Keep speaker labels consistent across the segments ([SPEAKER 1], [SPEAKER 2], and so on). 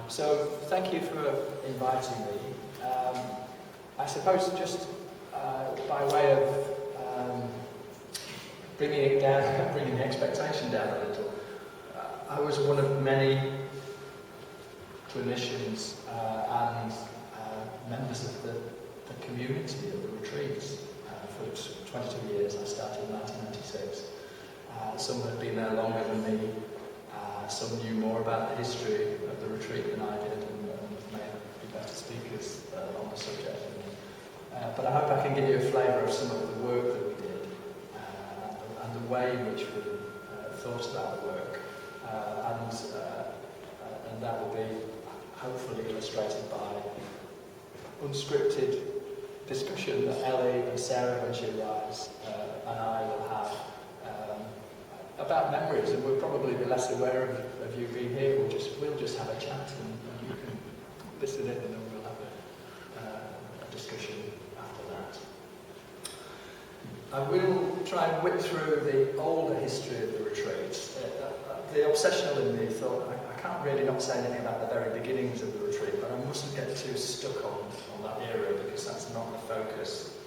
[SPEAKER 1] So thank you for inviting me. I suppose just by way of bringing it down, bringing the expectation down a little, I was one of many clinicians and members of the community of the retreats. For 22 years, I started in 1996. Some had been there longer than me. Some knew more about the history of the retreat than I did, and may be better speakers on the subject than me. But I hope I can give you a flavour of some of the work that we did and the way in which we thought about the work. And that will be hopefully illustrated by unscripted discussion that Ellie and Sarah, when she arrives, and I will have about memories, and we'll probably be less aware of you being here. We'll just have a chat, and you can listen in, and then we'll have a discussion after that. I will try and whip through the older history of the retreats. The obsessional in me thought I can't really not say anything about the very beginnings of the retreat, but I mustn't get too stuck on that era because that's not the focus,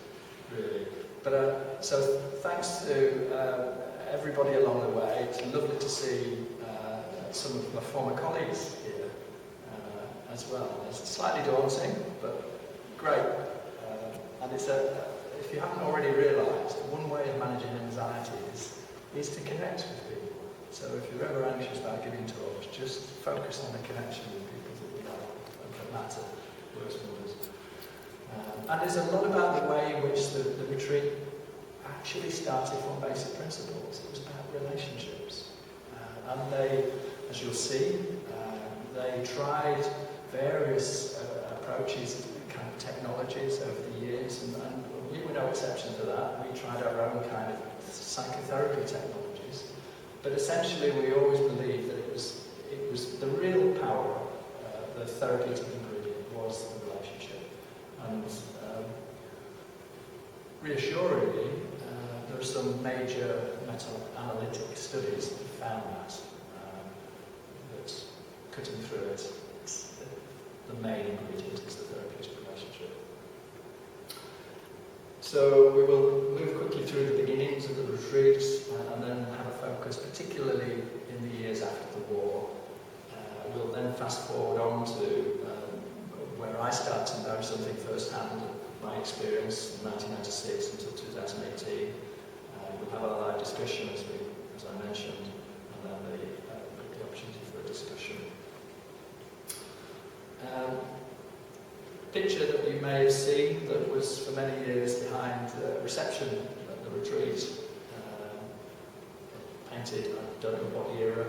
[SPEAKER 1] really. But so thanks to everybody along the way. It's lovely to see some of my former colleagues here as well. It's slightly daunting, but great. And it's if you haven't already realised, one way of managing anxiety is to connect with people. So if you're ever anxious about giving talks, just focus on the connection with people that you know and that matter, worse than others. And there's a lot about the way in which the retreat actually started from basic principles. It was about relationships. And they, as you'll see, they tried various approaches, kind of technologies over the years, and we were no exception to that. We tried our own kind of psychotherapy technologies. But essentially we always believed that it was the real power, the therapeutic ingredient was the relationship. And reassuringly, there are some major meta-analytic studies that found that cutting through it, the main ingredient is the therapeutic relationship. So we will move quickly through the beginnings of the retreats and then have a focus particularly in the years after the war. We'll then fast forward on to where I start to know something firsthand of my experience in 1996 until 2018. We'll have a live discussion as I mentioned, and then the opportunity for a discussion. Picture that you may have seen that was for many years behind reception at the retreat, painted, I don't know what era.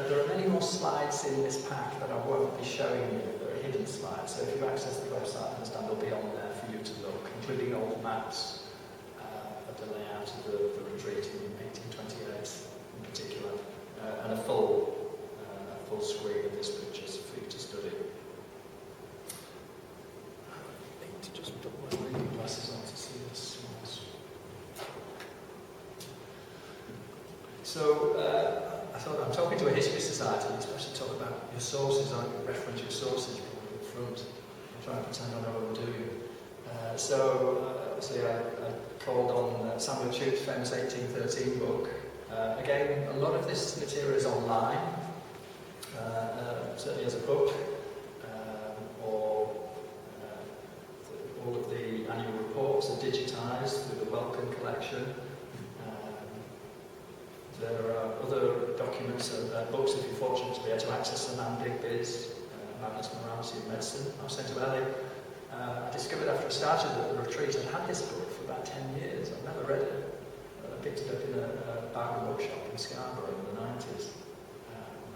[SPEAKER 1] There are many more slides in this pack that I won't be showing you. There are hidden slides, so if you access the website, I understand they'll be on there for you to look, including old maps of the layout of the retreat in 1828 in particular, and a full screen of this picture for you to study. I need to just put my reading glasses on to see this. So I thought I'm talking to a history society, you're supposed to talk about your sources, aren't you? Reference your sources in front. I'm trying to pretend I know what I'm doing. Obviously I called on Samuel Tuke's famous 1813 book. Again, a lot of this material is online, certainly as a book, or all of the annual reports are digitised through the Welcome collection. There are other documents and books if you're fortunate to be able to access them, and Bigby's Madness, Morality and Medicine. I was saying to Ellie, I discovered after I started at the retreat I'd had this book for about 10 years. I've never read it. I picked it up in a bargain bookshop in Scarborough in the 90s,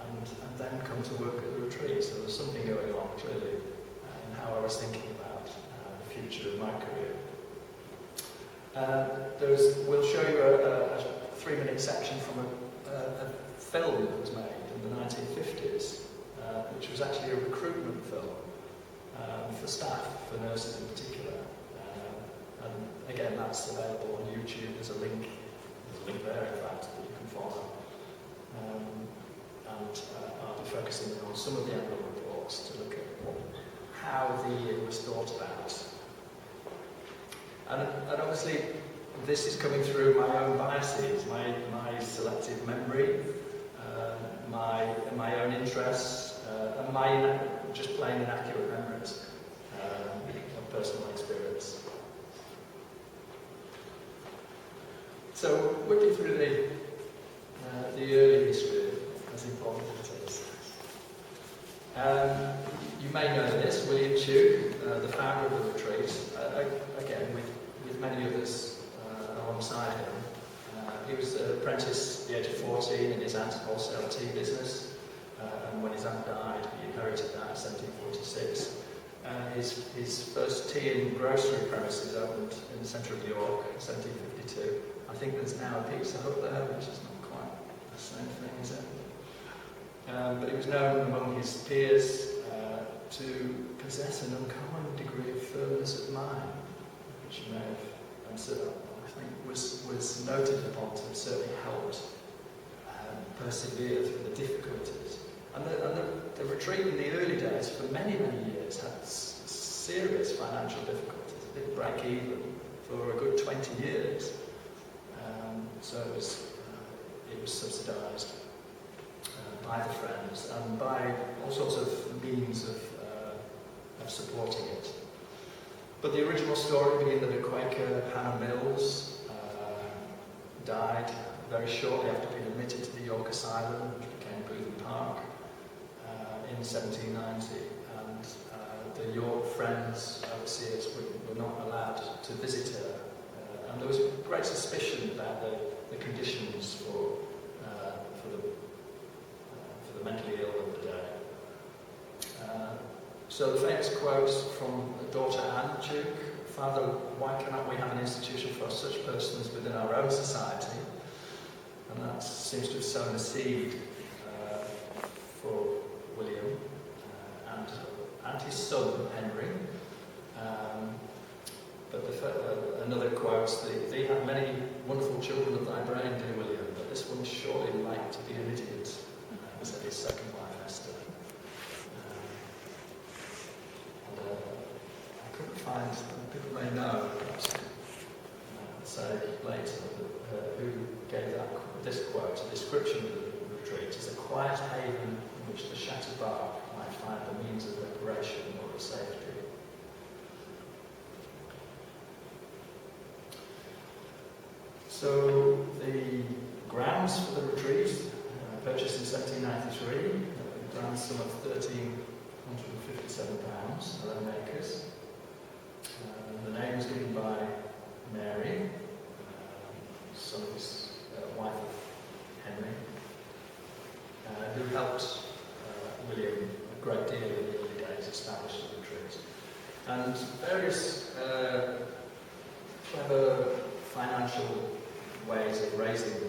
[SPEAKER 1] and then come to work at the retreat. So there's something going on clearly in how I was thinking about the future of my career. We'll show you a 3-minute section from a film that was made in the 1950s, which was actually a recruitment film for staff, for nurses in particular. And again, that's available on YouTube. There's a link there, in fact, that you can follow. And I'll be focusing on some of the annual report. reports to look at how the year was thought about. And obviously, this is coming through my own biases, my selective memory, my own interests, and my just plain inaccurate memories of personal experience. So, whipping through the early history, as important as it is. You may know this, William Tuke, the founder of the retreat, again with many others alongside him. He was an apprentice at the age of 14 in his aunt's wholesale tea business, and when his aunt died, he inherited that in 1746. His first tea and grocery premises opened in the centre of York in 1752. I think there's now a Pizza Hut there, which is not quite the same thing, is it? But he was known among his peers to possess an uncommon degree of firmness of mind, which may have, I think, was noted upon to have certainly helped persevere through the difficulties. And the retreat in the early days, for many, many years, had serious financial difficulties. It didn't break even for a good 20 years. So it was subsidised by the Friends and by all sorts of means of supporting it. But the original story being that a Quaker, Hannah Mills, died very shortly after being admitted to the York Asylum, which became Bootham Park, in 1790. And the York Friends overseers were not allowed to visit her. And there was great suspicion about the conditions for the mentally ill of the day. So the famous quote from daughter Anne Tuke, "Father, why cannot we have an institution for such persons within our own society?" And that seems to have sown a seed for William and his son Henry. But another quote, "Thee have many wonderful children of thy brain, dear William, but this one surely like to be an idiot," said his second wife Esther. I couldn't find, people may know, perhaps say later, who gave this quote, a description of the retreat as a quiet haven in which the shattered bark might find the means of reparation or of safety. So the grounds for the retreat, purchased in 1793, the ground sum of £1,357, 11 acres. The name was given by Mary, son of his wife of Henry, who helped William a great deal in the early days establish the retreat. And various clever financial ways of raising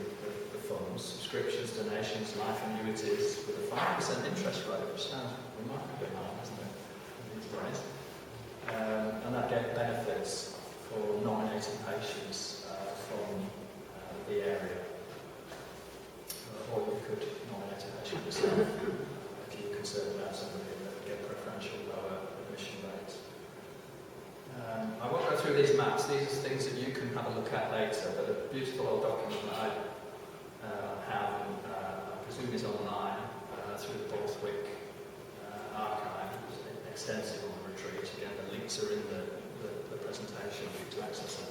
[SPEAKER 1] the funds, subscriptions, donations, life annuities, with a 5% interest rate, which sounds remarkably high, doesn't it, these days? And that gave benefits for nominating patients from the area. Or you could nominate a patient yourself if you were concerned about somebody that would get preferential lower admission rates. I won't go through these maps. These are things that you can have a look at later, but a beautiful old document that I have, and I presume is online, through the Borthwick archive. It's extensive on the retreat. Again, the links are in the presentation for you to access them.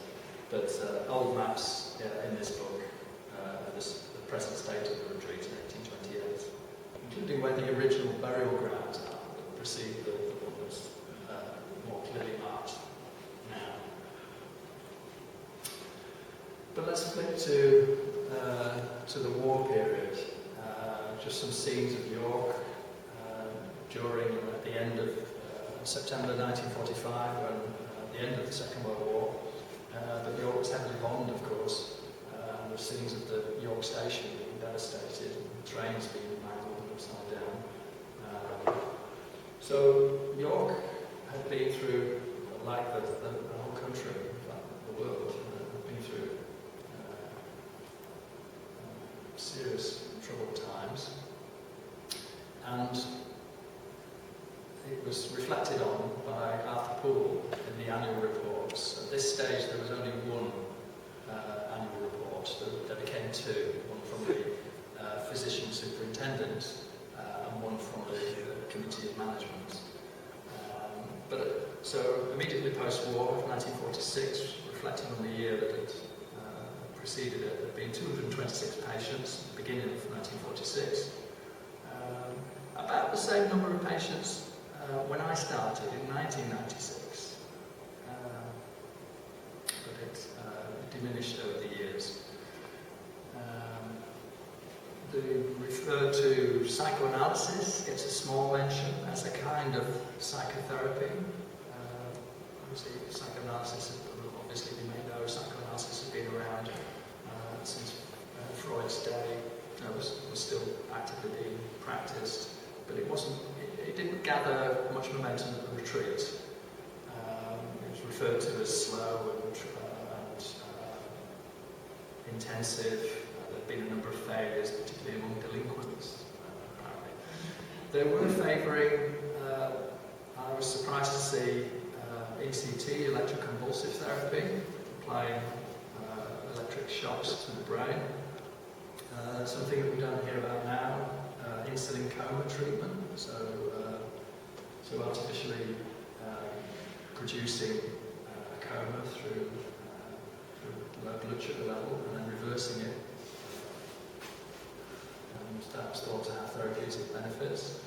[SPEAKER 1] But old maps in this book, the present state of the retreat in 1828, including where the original burial grounds are, that precede the one that's more clearly marked now. But let's flip to the war period. Just some scenes of York during and at the end of September 1945, when at the end of the Second World War. But York was heavily bombed, of course. The scenes of the York station being devastated, and trains being mangled upside down. So York had been through, like the whole country, in fact, the world, had been through serious troubled times. And was reflected on by Arthur Poole in the annual reports. At this stage there was only one annual report. There became two, one from the physician superintendent and one from the committee of management. So immediately post-war, 1946, reflecting on the year that had preceded it, there had been 226 patients at the beginning of 1946. About the same number of patients when I started in 1996, but it diminished over the years. They refer to psychoanalysis, gets a small mention as a kind of psychotherapy. Obviously, psychoanalysis, obviously you may know, psychoanalysis has been around since Freud's day. Was still actively being practiced, but it didn't gather much momentum at the retreat. It was referred to as slow and intensive. There had been a number of failures, particularly among delinquents, apparently. They were favouring, I was surprised to see, ECT, electroconvulsive therapy, applying electric shocks to the brain. Something that we don't hear about now, insulin coma treatment, so artificially producing a coma through low blood sugar level and then reversing it. And that was thought to have therapeutic benefits.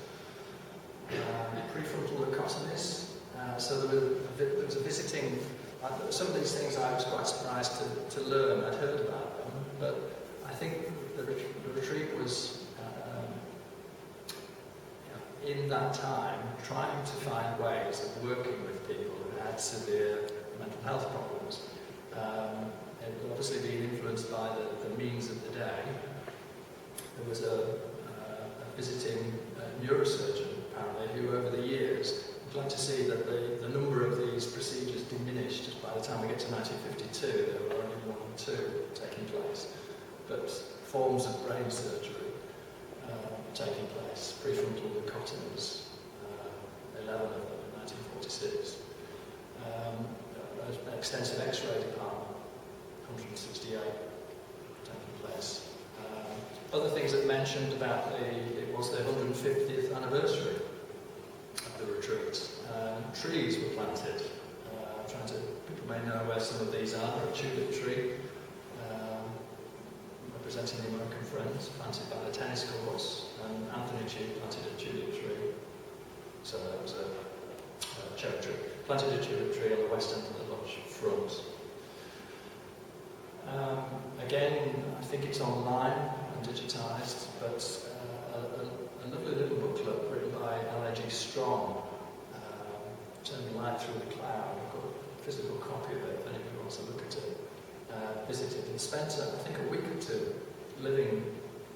[SPEAKER 1] Prefrontal lobotomies, so there was a visiting, some of these things I was quite surprised to learn. I'd heard about them, but I think the retreat was, in that time, trying to find ways of working with people who had severe mental health problems. It would obviously be influenced by the means of the day. There was a visiting neurosurgeon, apparently, who over the years, I'd like to see that the number of these procedures diminished. By the time we get to 1952, there were only 1 or 2 taking place. But forms of brain surgery taking place, prefrontal lobotomies, 11 of them in 1946. An extensive X-ray department, 168 taking place. Other things that mentioned about it was the 150th anniversary of the retreat. Trees were planted. People may know where some of these are. A tulip tree, representing the American Friends, planted by the tennis courts, and Anthony Chu planted a tulip tree. So that was a cherry tree. Planted a tulip tree on the west end of the lodge front. Again, I think it's online and digitised, but a lovely little booklet written by L.A.G. Strong, Turning Light Through the Cloud. I've got a physical copy of it if anybody wants to look at it. Visited and spent, I think, a week or 2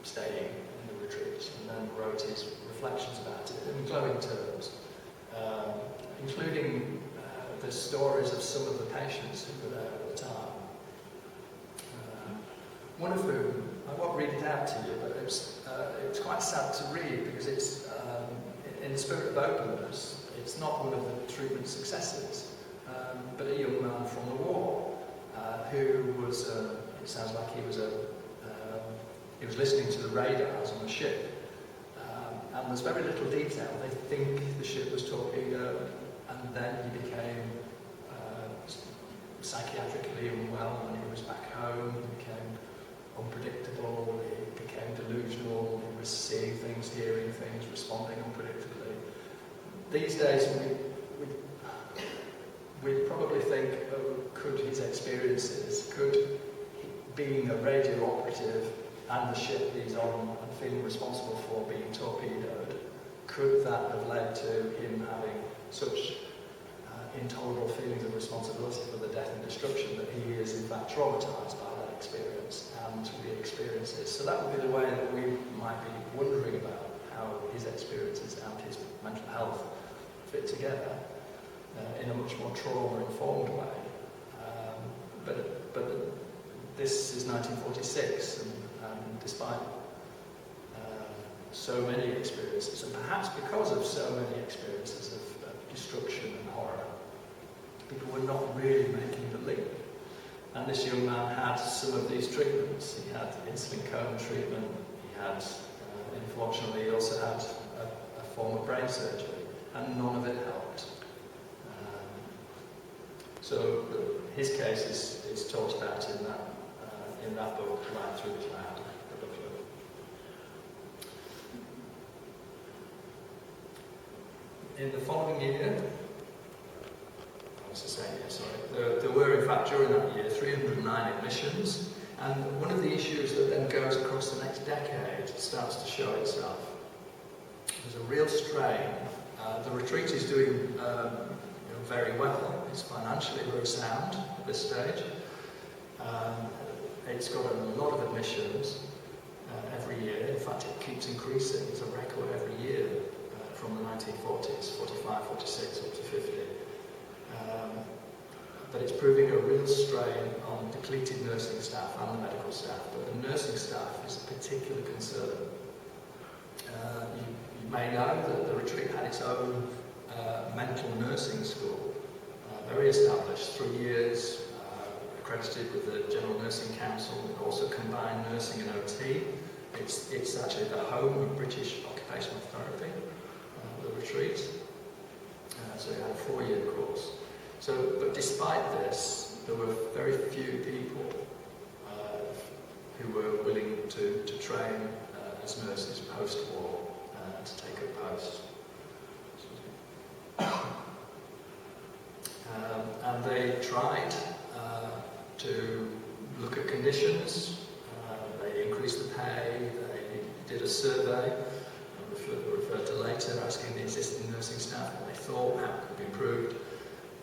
[SPEAKER 1] staying in the retreat, and then wrote his reflections about it in glowing terms, including the stories of some of the patients who were there at the time. One of whom, I won't read it out to you, but it's quite sad to read because it's, in the spirit of openness, it's not one of the treatment successes, but a young man from the war who was, it sounds like he was listening to the radars on the ship, and there's very little detail. They think the ship was torpedoed, and then he became psychiatrically unwell when he was back home. He became unpredictable, he became delusional, he was seeing things, hearing things, responding unpredictably. These days we probably think, oh, could his experiences, could being a radio operative and the ship he's on and feeling responsible for being torpedoed, could that have led to him having such intolerable feelings of responsibility for the death and destruction that he is in fact traumatised by that experience and re-experiences? So that would be the way that we might be wondering about how his experiences and his mental health fit together in a much more trauma-informed way. But this is 1946, and despite so many experiences, and perhaps because of so many experiences of destruction and horror, people were not really making the leap. And this young man had some of these treatments. He had insulin cone treatment, he had, unfortunately, he also had a form of brain surgery, and none of it helped. So his case is talked about in that book, Right Through the Cloud. In the following year, there were in fact during that year 309 admissions, and one of the issues that then goes across the next decade starts to show itself. There's a real strain. The retreat is doing very well. It's financially very sound at this stage. It's got a lot of admissions every year. In fact, it keeps increasing. It's a record every year from the 1940s, 45, 46, up to 50. But it's proving a real strain on depleted nursing staff and the medical staff. But the nursing staff is a particular concern. You may know that the retreat had its own mental nursing school, very established, 3 years, accredited with the General Nursing Council. It also combined nursing and OT. It's actually the home of British occupational therapy, the retreat. So it had a 4-year course. But despite this, there were very few people who were willing to train as nurses post-war to take up posts. And they tried to look at conditions. They increased the pay. They did a survey, referred to later, asking the existing nursing staff what they thought, how it could be improved.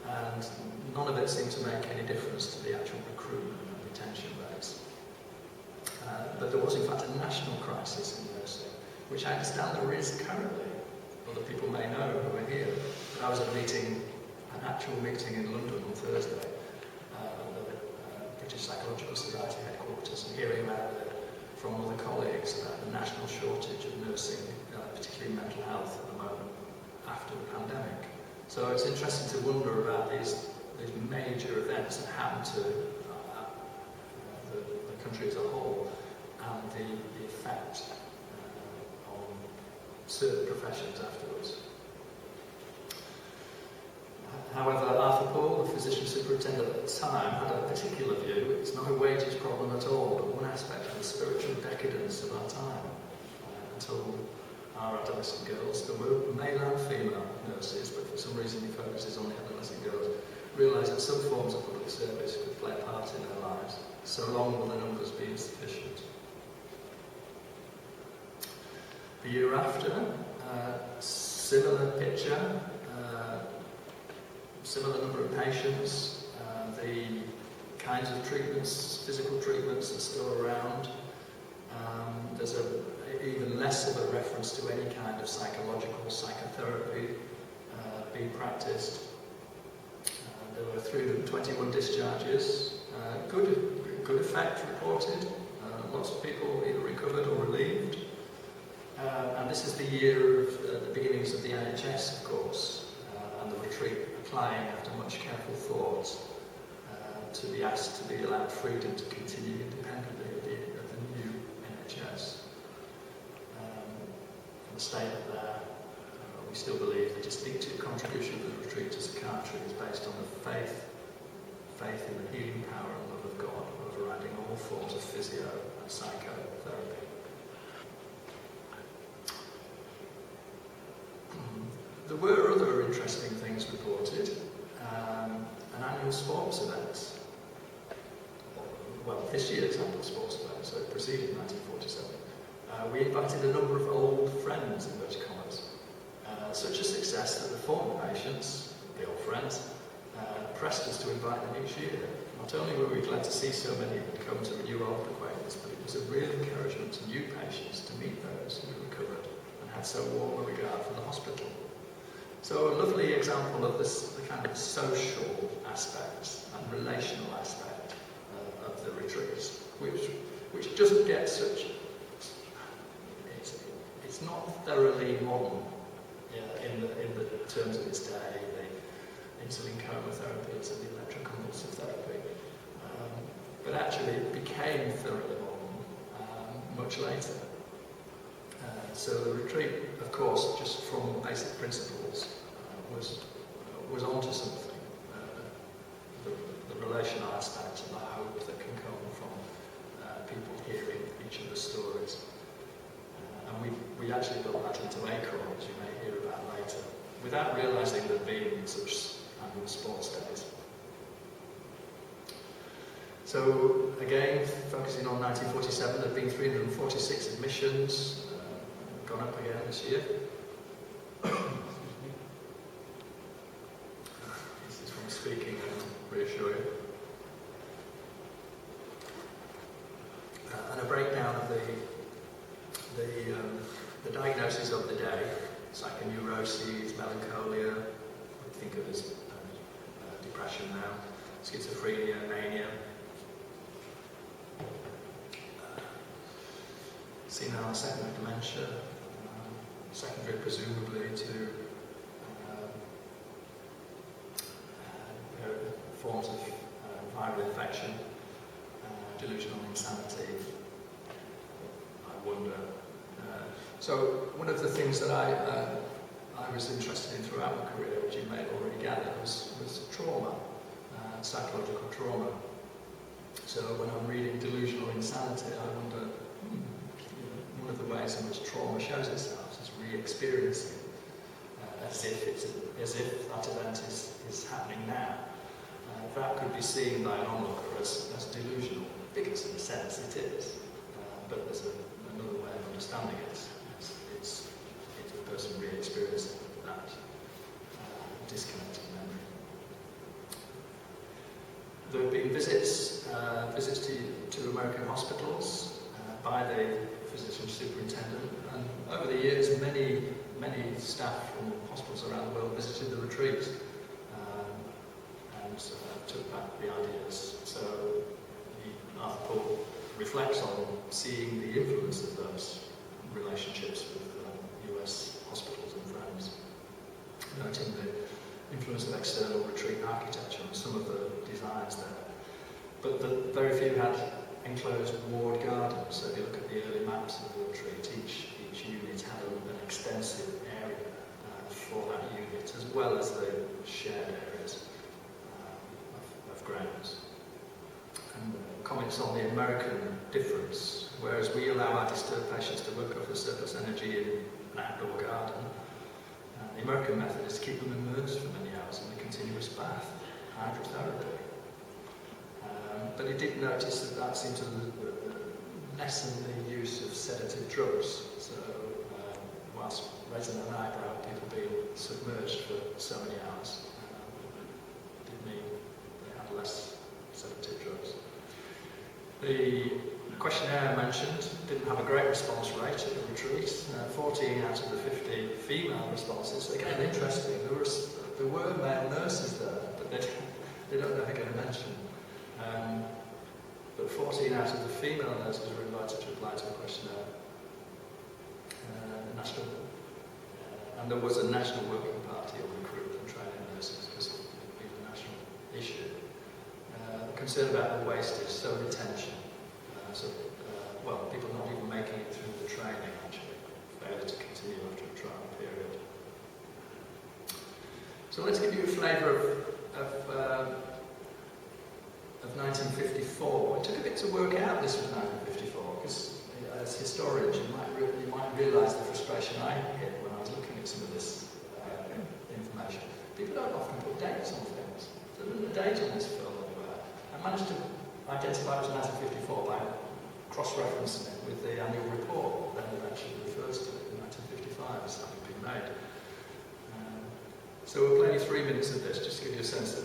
[SPEAKER 1] And none of it seemed to make any difference to the actual recruitment and retention rates. But there was in fact a national crisis in nursing, which I understand there is currently. Other people may know who are here. But I was at an actual meeting in London on Thursday, at the British Psychological Society headquarters, and hearing about from other colleagues about the national shortage of nursing, particularly mental health at the moment, after the pandemic. So it's interesting to wonder about these major events that happen to the country as a whole, and the effect on certain professions afterwards. However, Arthur Paul, the physician superintendent at the time, had a particular view. It's not a wages problem at all, but one aspect of the spiritual decadence of our time. Until our adolescent girls, there were male and female nurses, but for some reason he focuses on the adolescent girls, realised that some forms of public service could play a part in their lives, so long will the numbers be insufficient. The year after, similar picture, similar number of patients, the kinds of treatments, physical treatments are still around. There's even less of a reference to any kind of psychological psychotherapy being practiced. There were 321 discharges, good effect reported, lots of people either recovered or relieved. And this is the year of the beginnings of the NHS, of course, and the retreat applying after much careful thought to be asked to be allowed freedom to continue independently of the new NHS. From the statement there, we still believe the distinctive contribution of the retreat to psychiatry is based on the faith in the healing power and love of God, overriding all forms of physio and psychotherapy. There were other interesting things reported. An annual sports event. Well, this year's annual sports event, so it preceded 1947. We invited a number of old friends, in inverted commas. Such a success that the former patients, the old friends, pressed us to invite them each year. Not only were we glad to see so many come to renew old acquaintance, but it was a real encouragement to new patients to meet those who recovered and had so warm a regard for the hospital. So a lovely example of this, the kind of social aspects and relational aspect of the retreats, which doesn't get such. It's it's not thoroughly modern in the terms of its day, the insulin coma therapies and the electroconvulsive therapy. But actually it became thoroughly modern much later. So the retreat, of course, just from basic principles, was onto something. The relational aspect and the hope that can come from people hearing each other's stories. And we actually built that into Acorn, as you may hear about later, without realising there'd been such annual sports days. So again, focusing on 1947, there have been 346 admissions, gone up again this year. This is from speaking, I'll reassure you. And a breakdown of the diagnoses of the day: psychoneuroses, melancholia, we think of as depression now, schizophrenia, mania, senile secondary dementia, secondary presumably to forms of viral infection, delusional insanity, I wonder. So one of the things that I was interested in throughout my career, which you may already gather, was trauma, psychological trauma. So when I'm reading delusional insanity, I wonder, one of the ways in which trauma shows itself is re-experiencing, as if that event is happening now. That could be seen by an onlooker as delusional, because in a sense it is. But there's another way of understanding it. It's the person re-experiencing that disconnected memory. There have been visits to American hospitals by the physician superintendent, and over the years many staff from hospitals around the world visited the retreat and took back the ideas. So Arthur Paul reflects on seeing the influence of those relationships with US hospitals and friends, noting the influence of external retreat architecture on some of the designs there. But very few had enclosed ward gardens. So if you look at the early maps of the retreat, each unit had an extensive area for that unit, as well as the shared areas of grounds. And comments on the American difference: whereas we allow our disturbed patients to work off the surplus energy in an outdoor garden, the American method is to keep them immersed for many hours in a continuous bath, hydrotherapy. But he did notice that seemed to lessen the use of sedative drugs. So whilst raising an eyebrow, people being submerged for so many hours, did mean they had less sedative drugs. The questionnaire I mentioned didn't have a great response rate at the retreat. 14 out of the 50 female responses. Again, interesting. There were male nurses there, but they don't know how to get a mention. But 14 out of the female nurses were invited to reply to the questionnaire. And there was a national working party on recruitment and training nurses because it had been a national issue. Concern about the wastage, so retention. People not even making it through the training, actually, failure to continue after a trial period. So let's give you a flavour of 1954. It took a bit to work out this was 1954, because as historians you might realise the frustration I had when I was looking at some of this information. People don't often put dates on things. There isn't a date on this film anywhere. I managed to identify it was 1954 by cross-referencing it with the annual report that eventually refers to it in 1955 as having been made. So we'll play you 3 minutes of this just to give you a sense of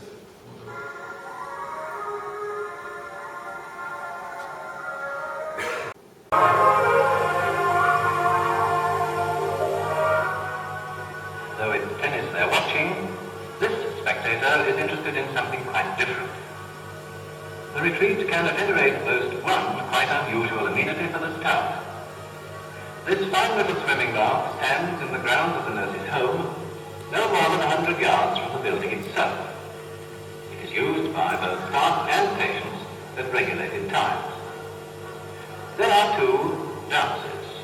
[SPEAKER 2] Though it's tennis they're watching, this spectator is interested in something quite different. The retreat can at any rate boast one quite unusual amenity for the staff. This fine little swimming bath stands in the grounds of the nurse's home, no more than 100 yards from the building itself. It is used by both staff and patients at regulated times. There are two dances,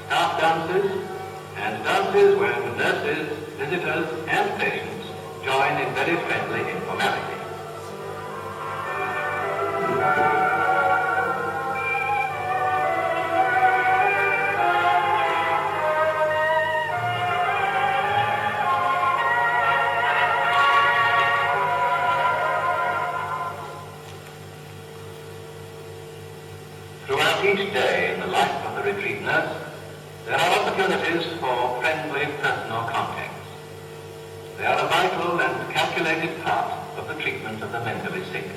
[SPEAKER 2] staff dances and dances when nurses, visitors and patients join in very friendly informality. Throughout each day in the life of the retreat nurse, there are opportunities for friendly personal contacts. They are a vital and calculated part of the treatment of the mentally sick.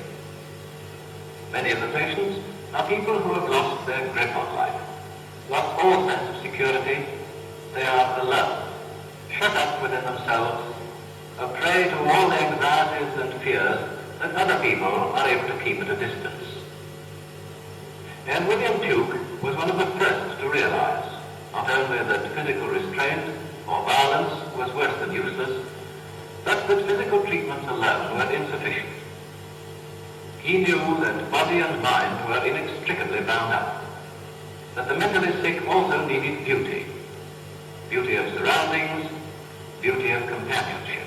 [SPEAKER 2] Many of the patients are people who have lost their grip on life, lost all sense of security. They are alone, shut up within themselves, a prey to all the anxieties and fears that other people are able to keep at a distance. And William Tuke was one of the first to realize not only that physical restraint or violence was worse than useless, but that physical treatments alone were insufficient. He knew that body and mind were inextricably bound up, that the mentally sick also needed beauty, beauty of surroundings, beauty of companionship.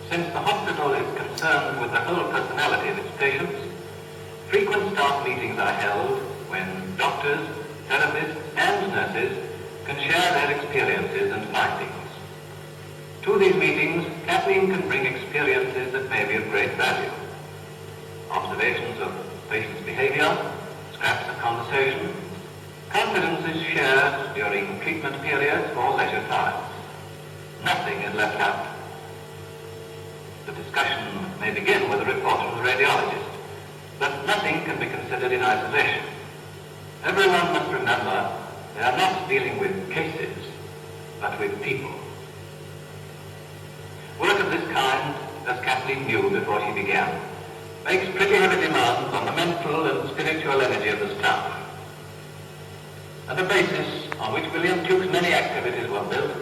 [SPEAKER 2] Since the hospital is concerned with the whole personality of its patients, frequent staff meetings are held when doctors, therapists and nurses can share their experiences and findings. To these meetings, Kathleen can bring experiences that may be of great value. Observations of patients' behavior, scraps of conversation, confidences shared during treatment periods or leisure times. Nothing is left out. The discussion may begin with a report from the radiologist, but nothing can be considered in isolation. Everyone must remember they are not dealing with cases, but with people. Work of this kind, as Kathleen knew before she began, makes pretty heavy demands on the mental and spiritual energy of the staff. And the basis on which William Tuke's many activities were built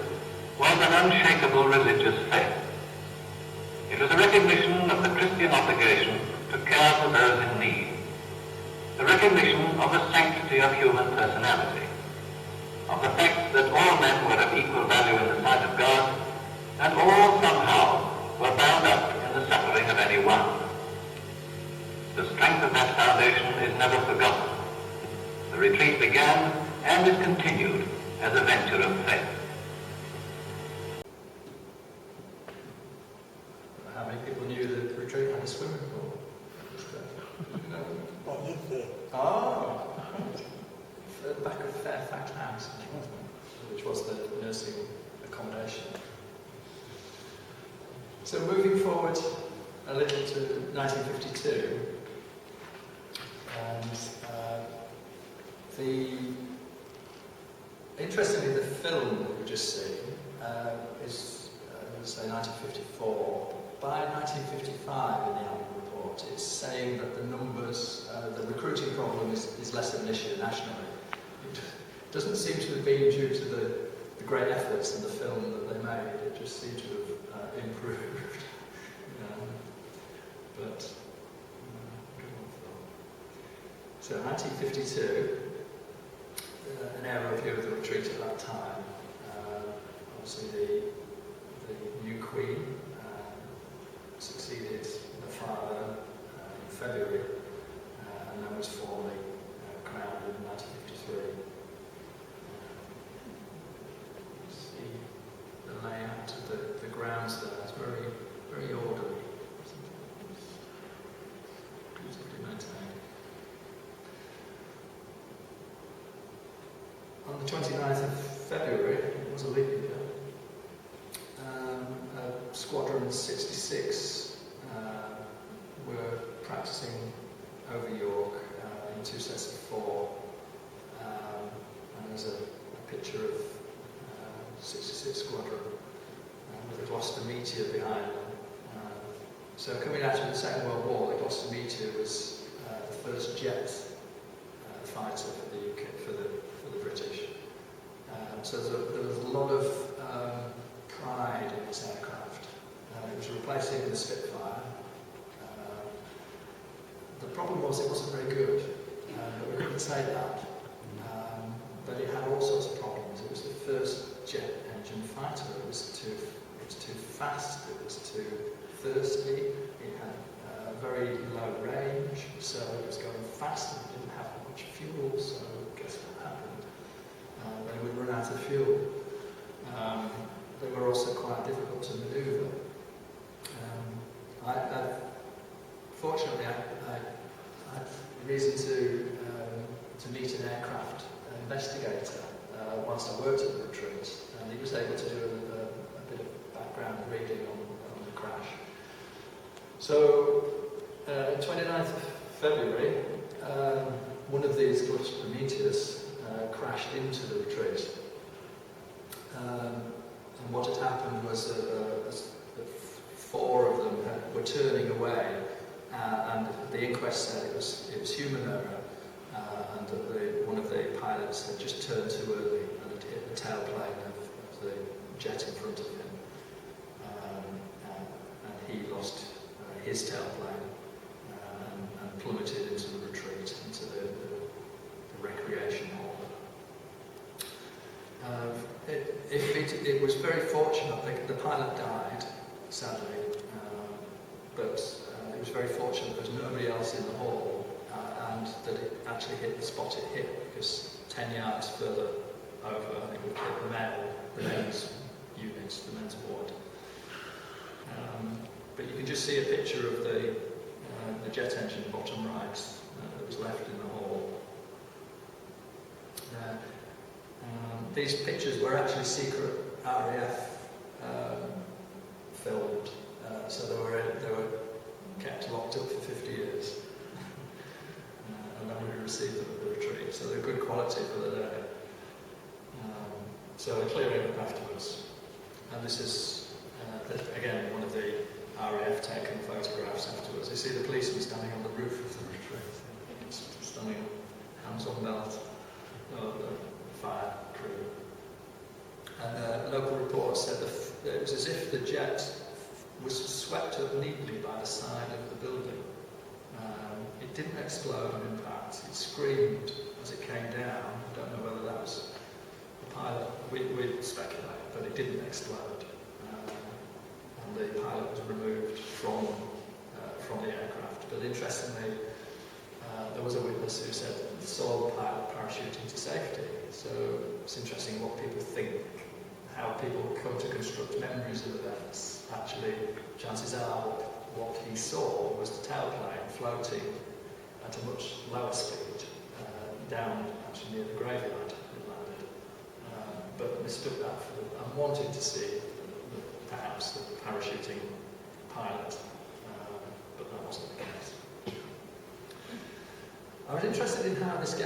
[SPEAKER 2] was an unshakable religious faith. It was a recognition of the Christian obligation to care for those in need, the recognition of the sanctity of human personality, of the fact that all men were of equal value in the sight of God, and all somehow were bound up in the suffering of any one. The strength of that foundation is never forgotten. The retreat began and is continued as a venture of faith.
[SPEAKER 1] How many people knew that the retreat had a swimming pool? Oh, at the back of Fairfax House, which was the nursing accommodation. So moving forward a little to 1952, and interestingly, the film that we've just seen is, say, 1954. By 1955, in the annual report, it's saying that the numbers, the recruiting problem is less of an issue nationally. It doesn't seem to have been due to the great efforts in the film that they made. It just seemed to have improved. So 1952, an air review of the retreat at that time. Obviously the new queen succeeded the father in February, and then was formally crowned in 1953. See the layout of the grounds there. It's very, very orderly. Beautifully maintained. On the 29th of February, it was a leap year, Squadron 66 were practicing over York in two sets of four, and there's a picture of 66 Squadron with a Gloster Meteor behind them. So coming out of the Second World War, the Gloster Meteor was the first jet fighter for the UK, for the British. So there was a lot of pride in this aircraft. It was replacing the Spitfire. The problem was it wasn't very good, but we couldn't say that. But it had all sorts of problems. It was the first jet engine fighter. It was too fast. It was too thirsty. It had very low range, so it was going fast and it didn't have much fuel. So guess what happened? They would run out of fuel. They were also quite difficult to manoeuvre. Fortunately, I had reason to meet an aircraft investigator whilst I worked at the retreat, and he was able to do a bit of background reading on the crash. So, 29th of February, one of these Gloster Meteors crashed into the retreat. And what had happened was that 4 of them were turning away, and the inquest said it was human error, and that one of the pilots had just turned too early and had hit the tailplane of the jet in front of him, and he lost his tailplane and plummeted into the retreat, into the recreation hall. It was very fortunate. The pilot died, sadly, but it was very fortunate there was nobody else in the hall, and that it actually hit the spot it hit, because 10 yards further over it would hit the men's units, the men's ward. But you can just see a picture of the jet engine bottom right that was left in the hall. These pictures were actually secret RAF filmed, so they were kept locked up for 50 years, and then we received them at the retreat. So they're good quality for the day. So they're clearing up afterwards, and this is again one of the RAF taken photographs afterwards. You see the policeman standing on the roof of the retreat, standing hands on belt, the fire crew. And local reports said that it was as if the jet was swept up neatly by the side of the building. It didn't explode on impact. It screamed as it came down. I don't know whether that was the pilot. We'd speculate, but it didn't explode. And the pilot was removed from the aircraft. But interestingly, there was a witness who said that he saw the pilot parachuting to safety. So it's interesting what people think, how people come to construct memories of events. Actually, chances are what he saw was the tailplane floating at a much lower speed down actually near the graveyard it landed, but mistook that for and wanted to see perhaps the parachuting pilot, but that wasn't the case. I was interested in how this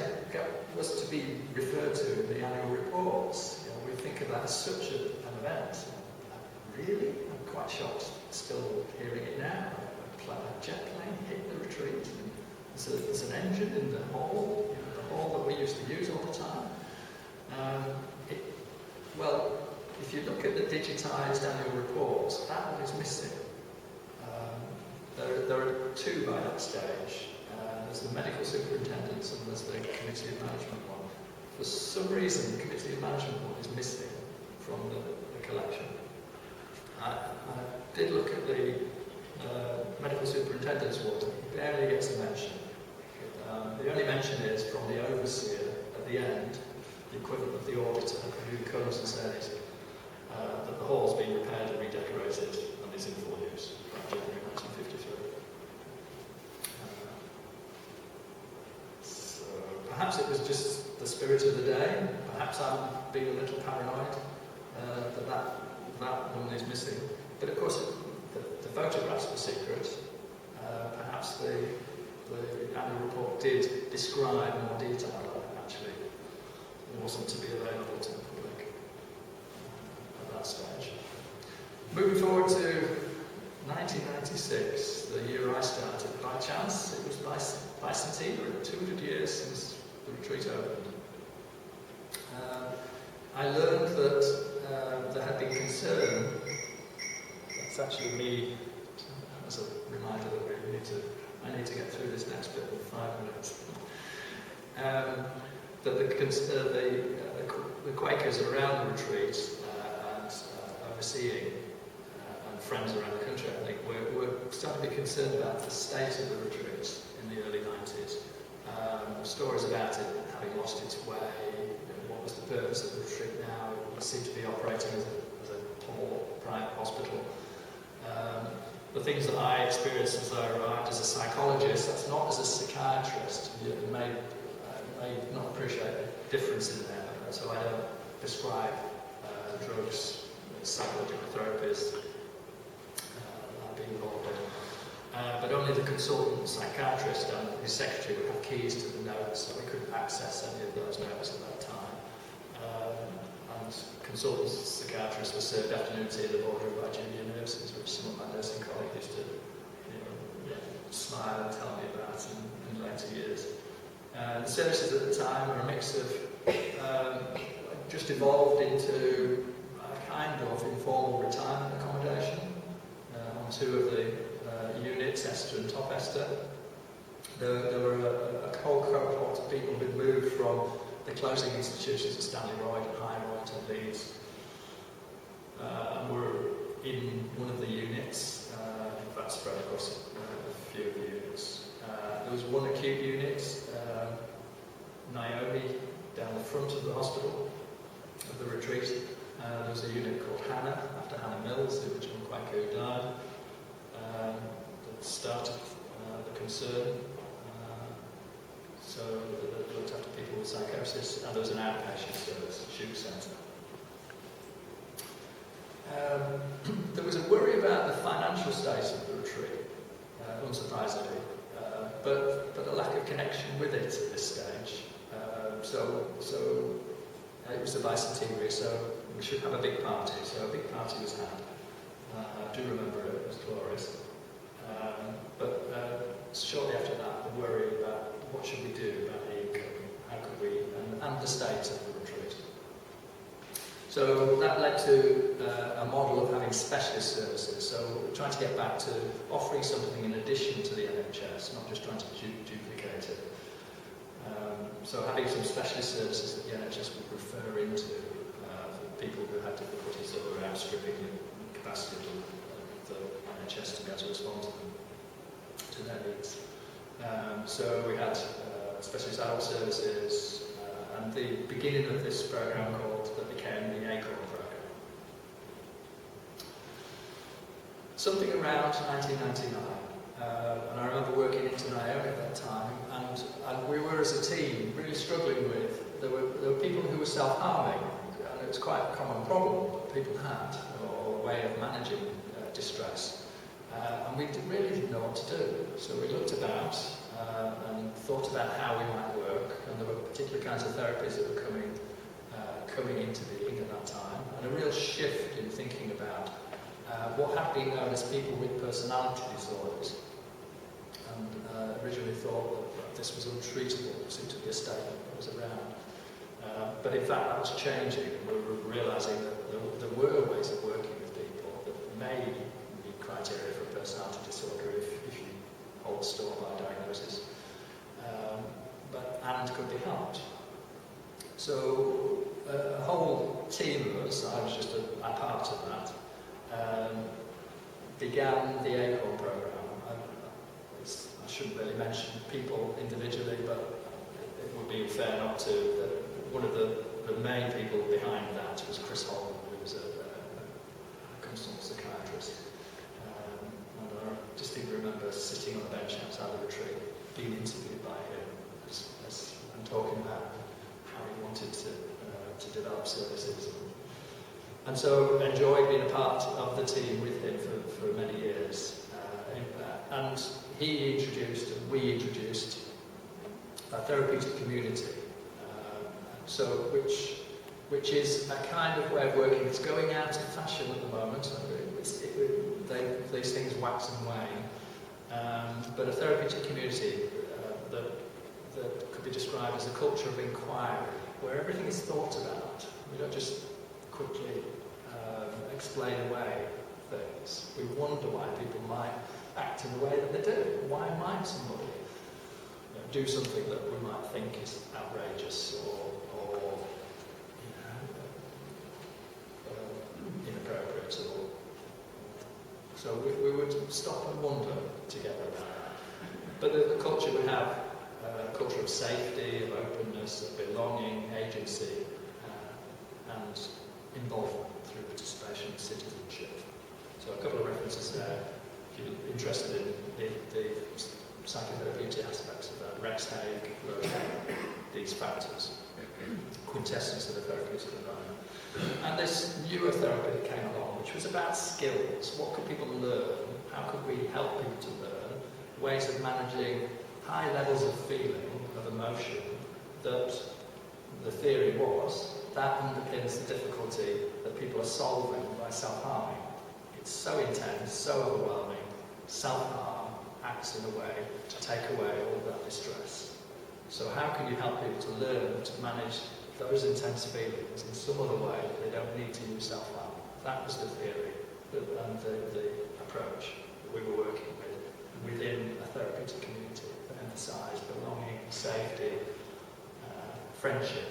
[SPEAKER 1] was to be referred to in the annual reports. We think of that as such an event. Really? I'm quite shocked still hearing it now. A jet plane hit the retreat. There's an engine in the hall, the hall that we used to use all the time. Well, if you look at the digitised annual reports, that one is missing. There are 2 by that stage. There's the medical superintendent's and there's the committee of management one. For some reason, the committee of management one is missing from the collection. I did look at the medical superintendent's one. It barely gets a mention. The only mention is from the overseer at the end, the equivalent of the auditor, who comes and says that the hall's been repaired and redecorated and is in full use by January 1953. So perhaps it was just the spirit of the day. Perhaps I'm being a little paranoid that one is missing. But of course, the photographs were secret. Perhaps the annual report did describe more detail. Actually, it wasn't to be available to the public at that stage. Moving forward to 1996, the year I started. By chance, it was Bicentenary, 200 years since the the retreat opened. I learned that there had been concern. That's actually me as a reminder that I need to get through this next bit in 5 minutes. That the Quakers around the retreat and overseeing and friends around the country, I think, were starting to be concerned about the state of the retreat in the early 90s. Stories about it having lost its way. What was the purpose of the retreat now? It seemed to be operating as a tall private hospital. The things that I experienced as I arrived as a psychologist, that's not as a psychiatrist. You may not appreciate the difference in there, so I don't prescribe drugs, psychological therapies I've been involved in. But only the consultant psychiatrist and his secretary would have keys to the notes, so we couldn't access any of those notes at that time. And consultant psychiatrists were served afternoon tea at the boardroom by junior nurses, which some of my nursing colleagues used to smile and tell me about in later years. The services at the time were a mix of just evolved into a kind of informal retirement accommodation on two of the units, Esther and Top Esther. There were a whole cohort of people who'd moved from the closing institutions at Stanley Royd and High Royd to Leeds, and were in one of the units, in fact spread across a few of the units. There was one acute unit, Naomi, down the front of the hospital, of the retreat. There was a unit called Hannah, after Hannah Mills, the original Quaker who died, that started the concern. So they looked after people with psychosis, and there was an outpatient service, shoot centre. There was a worry about the financial state of the retreat, unsurprisingly, but a lack of connection with it at this stage. So it was the Bicentenary, so we should have a big party. So a big party was had. I do remember it, it was glorious. But shortly after that, the worry about what should we do about the income, how could we, and the state of the retreat. So that led to a model of having specialist services. So we're trying to get back to offering something in addition to the NHS, not just trying to duplicate it. So having some specialist services that the NHS would refer into for people who had difficulties that were outstripping the capacity of the NHS to be able to respond to their needs. So we had specialist adult services and the beginning of this programme that became the ACORN programme. Something around 1999. And I remember working into Naomi at that time, and we were as a team really struggling with, there were people who were self-harming, and it was quite a common problem that people had, or a way of managing distress. And we really didn't know what to do. So we looked about and thought about how we might work, and there were particular kinds of therapies that were coming into being at that time, and a real shift in thinking about what had been known as people with personality disorders. And originally thought that this was untreatable, it seemed to be a statement that was around. But in fact that was changing, and we were realising that there were ways of working with people that may meet criteria for a personality disorder if you hold store by diagnosis, and could be helped. So a whole team of us, I was just a part of that, began the ACORN programme. I shouldn't really mention people individually, but it would be fair not to. One of the main people behind that was Chris Holman, who was a consultant psychiatrist. And I distinctly remember sitting on a bench outside the retreat, being interviewed by him, and talking about how he wanted to develop services. And so enjoyed being a part of the team with him for many years. And he introduced, and we introduced, a therapeutic community, which is a kind of way of working. It's going out of fashion at the moment. These things wax and wane. But a therapeutic community that that could be described as a culture of inquiry, where everything is thought about. We don't just quickly explain away things. We wonder why people might act in the way that they do. Why might somebody do something that we might think is outrageous or inappropriate at all? So we would stop and wonder together about that. But the culture we have, a culture of safety, of openness, of belonging, agency, and involvement through participation and citizenship. So a couple of references there, if you're interested in the psychotherapeutic aspects of that. Rex Haig wrote these factors, quintessence of the therapeutic environment. And this newer therapy that came along, which was about skills. What could people learn? How could we help people to learn? Ways of managing high levels of feeling, of emotion, that the theory was, that underpins the difficulty that people are solving by self-harming. It's so intense, so overwhelming. Self-harm acts in a way to take away all of that distress. So how can you help people to learn to manage those intense feelings in some other way that they don't need to use self-harm? That was the theory and the approach that we were working with within a therapeutic community that emphasised belonging, safety, friendship.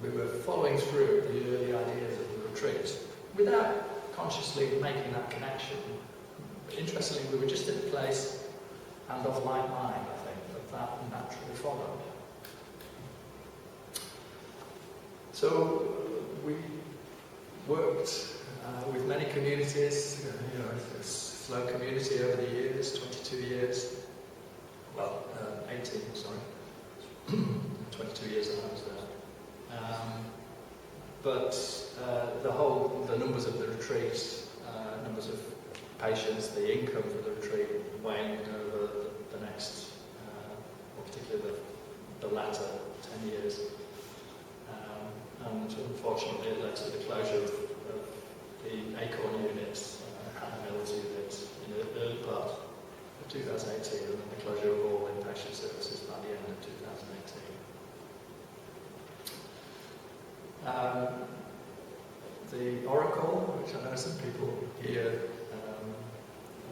[SPEAKER 1] We were following through the early ideas of the retreat without consciously making that connection. But interestingly, we were just in a place and of like mind, I think, that naturally followed. So we worked with many communities, a slow community over the years, 22 years, 18, sorry, 22 years that I was there. But the numbers of the retreat, numbers of patients, the income for the retreat waned over the next, or particularly the latter 10 years. And unfortunately it led to the closure of the Acorn units, Hannah Mills unit in the early part of 2018, and then the closure of all inpatient services by the end of 2018. The Oracle, which I know some people here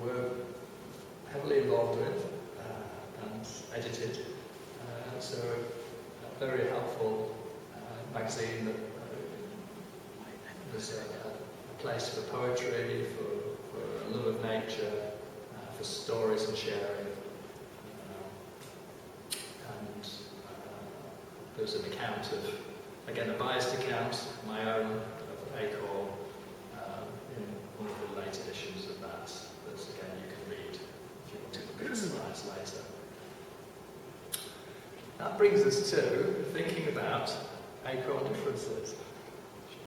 [SPEAKER 1] were heavily involved with and edited, so a very helpful magazine that was a place for poetry, for a love of nature, for stories and sharing. And there's an account of, again, a biased account, my own, of Acorn, in one of the late editions of that again you can read if you want to look at the slides later. That brings us to thinking about Acorn differences.